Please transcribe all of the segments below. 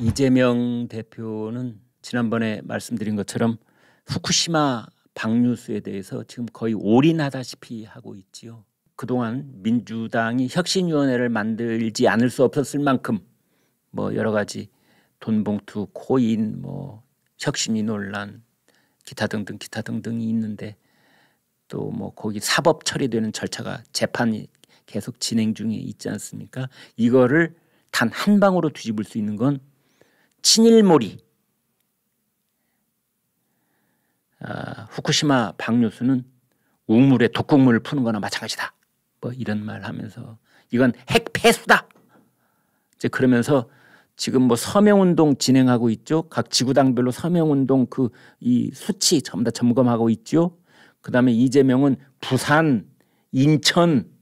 이재명 대표는 지난번에 말씀드린 것처럼 후쿠시마 방류수에 대해서 지금 거의 올인하다시피 하고 있지요. 그동안 민주당이 혁신위원회를 만들지 않을 수 없었을 만큼 뭐 여러 가지 돈봉투, 코인, 뭐 혁신위 논란, 기타 등등이 있는데 또 뭐 거기 사법 처리되는 절차가 재판이 계속 진행 중에 있지 않습니까? 이거를 단 한 방으로 뒤집을 수 있는 건 친일몰이. 후쿠시마 방류수는 우물에 독극물을 푸는 거나 마찬가지다. 뭐 이런 말 하면서 이건 핵 폐수다. 이제 그러면서 지금 뭐 서명운동 진행하고 있죠. 각 지구당별로 서명운동 이 수치 전부 다 점검하고 있죠. 그다음에 이재명은 부산, 인천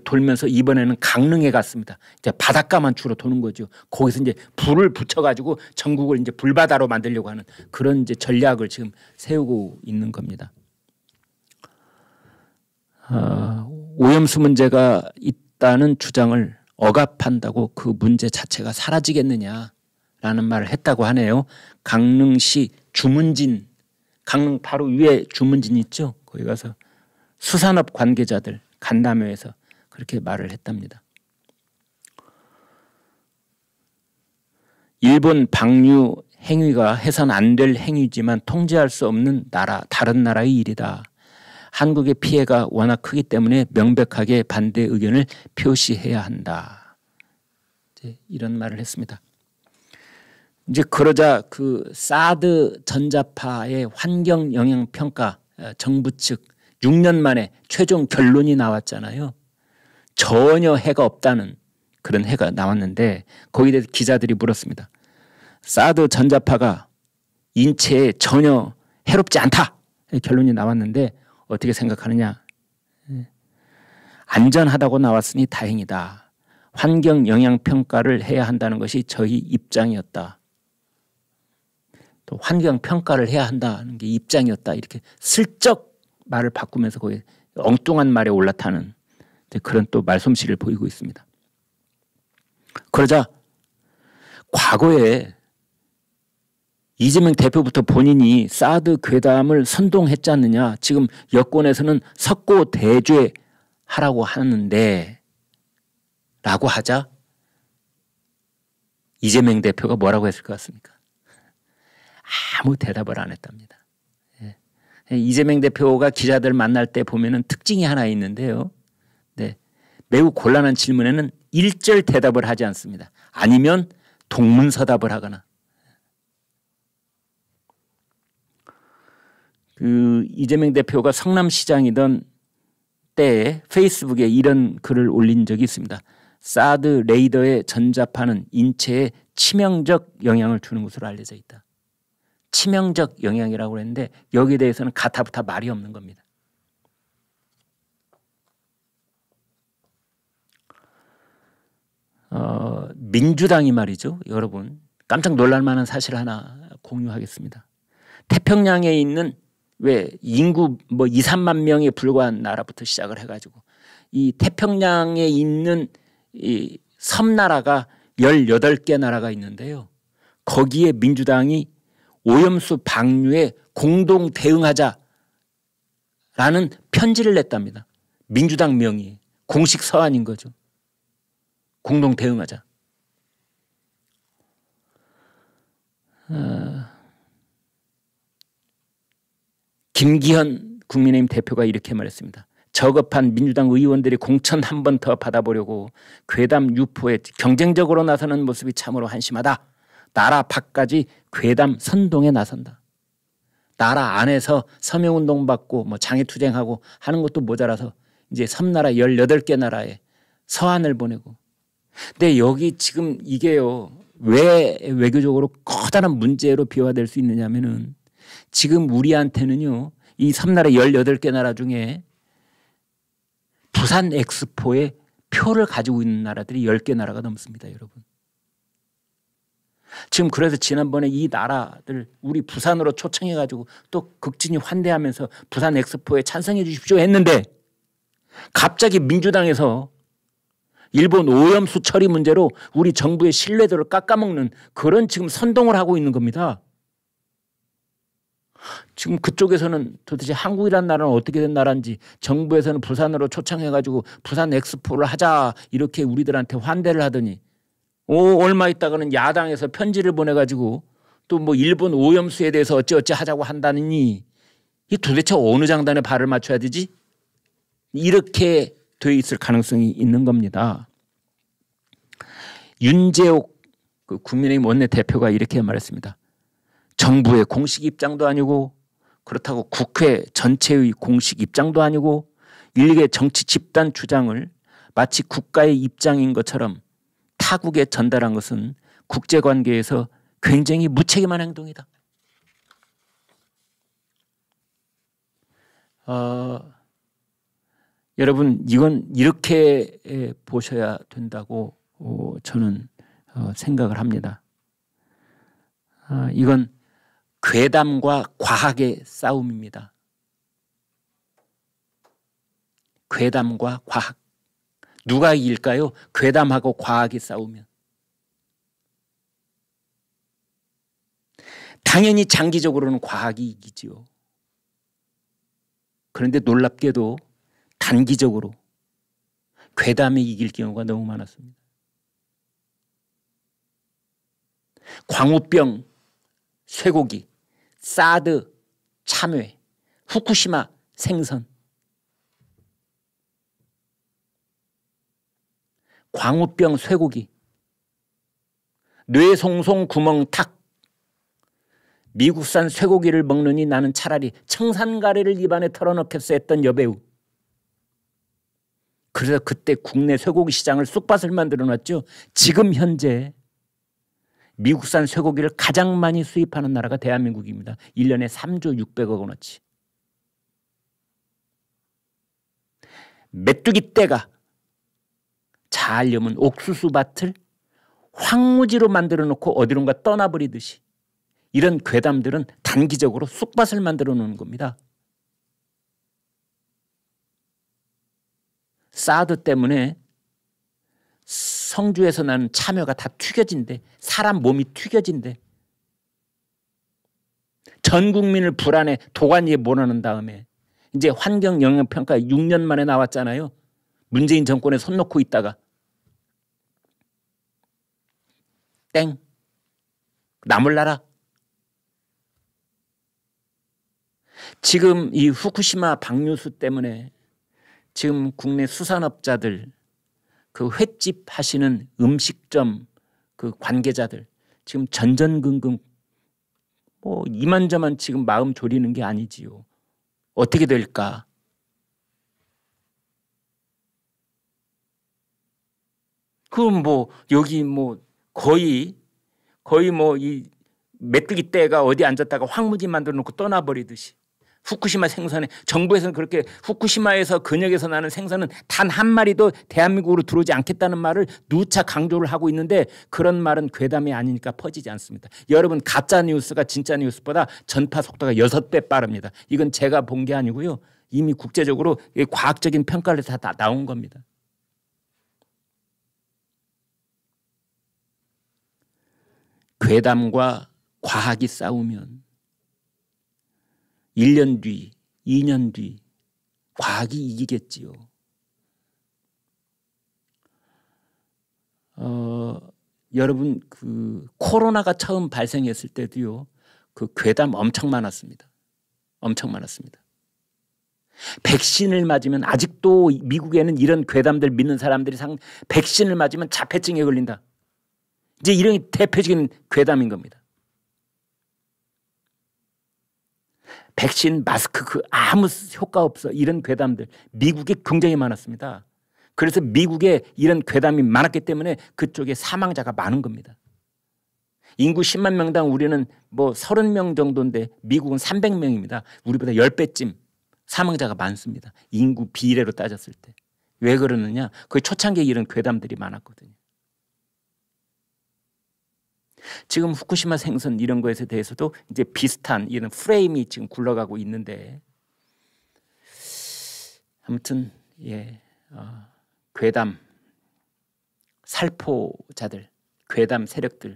돌면서 이번에는 강릉에 갔습니다. 이제 바닷가만 주로 도는 거죠. 거기서 이제 불을 붙여가지고 전국을 이제 불바다로 만들려고 하는 그런 이제 전략을 지금 세우고 있는 겁니다. 오염수 문제가 있다는 주장을 억압한다고 그 문제 자체가 사라지겠느냐라는 말을 했다고 하네요. 강릉시 주문진, 강릉 바로 위에 주문진 있죠. 거기 가서 수산업 관계자들 간담회에서 그렇게 말을 했답니다. 일본 방류 행위가 해선 안 될 행위지만 통제할 수 없는 다른 나라의 일이다. 한국의 피해가 워낙 크기 때문에 명백하게 반대 의견을 표시해야 한다. 이런 말을 했습니다. 이제 그러자 그 사드 전자파의 환경 영향 평가 정부 측 6년 만에 최종 결론이 나왔잖아요. 전혀 해가 없다는 그런 해가 나왔는데 거기에 대해서 기자들이 물었습니다. 사드 전자파가 인체에 전혀 해롭지 않다. 결론이 나왔는데 어떻게 생각하느냐. 안전하다고 나왔으니 다행이다. 환경 영향 평가를 해야 한다는 것이 저희 입장이었다. 또 환경 평가를 해야 한다는 게 입장이었다. 이렇게 슬쩍 말을 바꾸면서 거기 엉뚱한 말에 올라타는 그런 또 말솜씨를 보이고 있습니다. 그러자 과거에 이재명 대표부터 본인이 사드 괴담을 선동했지 않느냐. 지금 여권에서는 석고 대죄하라고 하는데 라고 하자 이재명 대표가 뭐라고 했을 것 같습니까? 아무 대답을 안 했답니다. 이재명 대표가 기자들 만날 때 보면은 특징이 하나 있는데요. 네, 매우 곤란한 질문에는 일절 대답을 하지 않습니다. 아니면 동문서답을 하거나. 이재명 대표가 성남시장이던 때에 페이스북에 이런 글을 올린 적이 있습니다. 사드 레이더의 전자파는 인체에 치명적 영향을 주는 것으로 알려져 있다. 치명적 영향이라고 했는데 여기에 대해서는 가타부타 말이 없는 겁니다. 민주당이 말이죠. 여러분 깜짝 놀랄 만한 사실 하나 공유하겠습니다. 태평양에 있는 왜 인구 뭐 2, 3만 명에 불과한 나라부터 시작을 해가지고 이 태평양에 있는 이 섬나라가 18개 나라가 있는데요. 거기에 민주당이 오염수 방류에 공동 대응하자라는 편지를 냈답니다. 민주당 명의 공식 서한인 거죠. 공동 대응하자. 김기현 국민의힘 대표가 이렇게 말했습니다. 저급한 민주당 의원들이 공천 한 번 더 받아보려고 괴담 유포에 경쟁적으로 나서는 모습이 참으로 한심하다. 나라 밖까지 괴담 선동에 나선다. 나라 안에서 서명운동 받고 뭐 장애투쟁하고 하는 것도 모자라서 이제 섬나라 18개 나라에 서한을 보내고. 근데 여기 지금 이게요. 왜 외교적으로 커다란 문제로 비화될 수 있느냐면은 지금 우리한테는요. 이 섬나라 18개 나라 중에 부산 엑스포에 표를 가지고 있는 나라들이 10개 나라가 넘습니다. 여러분. 지금 그래서 지난번에 이 나라들 우리 부산으로 초청해가지고 또 극진히 환대하면서 부산 엑스포에 찬성해 주십시오 했는데 갑자기 민주당에서 일본 오염수 처리 문제로 우리 정부의 신뢰도를 깎아먹는 그런 지금 선동을 하고 있는 겁니다. 지금 그쪽에서는 도대체 한국이라는 나라는 어떻게 된 나라인지 정부에서는 부산으로 초청해가지고 부산 엑스포를 하자 이렇게 우리들한테 환대를 하더니 얼마 있다가는 야당에서 편지를 보내가지고 또 뭐 일본 오염수에 대해서 어찌어찌 하자고 한다니 이 도대체 어느 장단에 발을 맞춰야 되지? 이렇게 돼 있을 가능성이 있는 겁니다. 윤재옥 국민의힘 원내대표가 이렇게 말했습니다. 정부의 공식 입장도 아니고 그렇다고 국회 전체의 공식 입장도 아니고 일개 정치 집단 주장을 마치 국가의 입장인 것처럼 타국에 전달한 것은 국제관계에서 굉장히 무책임한 행동이다. 여러분 이건 이렇게 보셔야 된다고 저는 생각을 합니다. 이건 괴담과 과학의 싸움입니다. 괴담과 과학. 누가 이길까요? 괴담하고 과학이 싸우면. 당연히 장기적으로는 과학이 이기지요. 그런데 놀랍게도 단기적으로 괴담이 이길 경우가 너무 많았습니다. 광우병, 쇠고기, 사드, 참외, 후쿠시마 생선. 광우병, 쇠고기, 뇌송송 구멍 탁. 미국산 쇠고기를 먹느니 나는 차라리 청산가래를 입안에 털어넣겠어 했던 여배우. 그래서 그때 국내 쇠고기 시장을 쑥밭을 만들어놨죠. 지금 현재 미국산 쇠고기를 가장 많이 수입하는 나라가 대한민국입니다. 1년에 3조 600억 원어치. 메뚜기 떼가 잘 여문 옥수수밭을 황무지로 만들어 놓고 어디론가 떠나버리듯이 이런 괴담들은 단기적으로 쑥밭을 만들어 놓는 겁니다. 사드 때문에 성주에서 나는 참외가 다 튀겨진대. 사람 몸이 튀겨진대. 전 국민을 불안에 도가니에 몰아넣은 다음에 이제 환경영향평가 6년 만에 나왔잖아요. 문재인 정권에 손 놓고 있다가 땡. 나몰라라. 지금 이 후쿠시마 방류수 때문에 지금 국내 수산업자들 그 횟집 하시는 음식점 그 관계자들 지금 전전긍긍 뭐 이만저만 지금 마음 졸이는 게 아니지요. 어떻게 될까? 그럼 뭐 여기 뭐 거의 뭐 이 메뚜기 떼가 어디 앉았다가 황무지 만들어 놓고 떠나버리듯이 후쿠시마 생선에 정부에서는 그렇게 후쿠시마에서 근역에서 나는 생선은 단 한 마리도 대한민국으로 들어오지 않겠다는 말을 누차 강조를 하고 있는데 그런 말은 괴담이 아니니까 퍼지지 않습니다. 여러분 가짜 뉴스가 진짜 뉴스보다 전파 속도가 6배 빠릅니다. 이건 제가 본 게 아니고요. 이미 국제적으로 과학적인 평가를 다 나온 겁니다. 괴담과 과학이 싸우면 1년 뒤, 2년 뒤 과학이 이기겠지요. 여러분 그 코로나가 처음 발생했을 때도요. 그 괴담 엄청 많았습니다. 엄청 많았습니다. 백신을 맞으면 아직도 미국에는 이런 괴담들 믿는 사람들이 백신을 맞으면 자폐증에 걸린다. 이제 이런 대표적인 괴담인 겁니다. 백신, 마스크 아무 효과 없어 이런 괴담들 미국에 굉장히 많았습니다. 그래서 미국에 이런 괴담이 많았기 때문에 그쪽에 사망자가 많은 겁니다. 인구 10만 명당 우리는 뭐 30명 정도인데 미국은 300명입니다. 우리보다 10배쯤 사망자가 많습니다. 인구 비례로 따졌을 때. 왜 그러느냐? 그 초창기에 이런 괴담들이 많았거든요. 지금 후쿠시마 생선 이런 것에 대해서도 이제 비슷한 이런 프레임이 지금 굴러가고 있는데 아무튼 괴담 살포자들, 괴담 세력들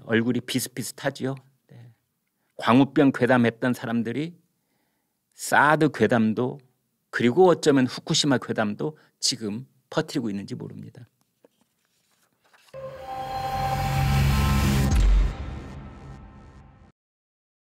얼굴이 비슷비슷하지요. 네. 광우병 괴담했던 사람들이 사드 괴담도 그리고 어쩌면 후쿠시마 괴담도 지금 퍼뜨리고 있는지 모릅니다.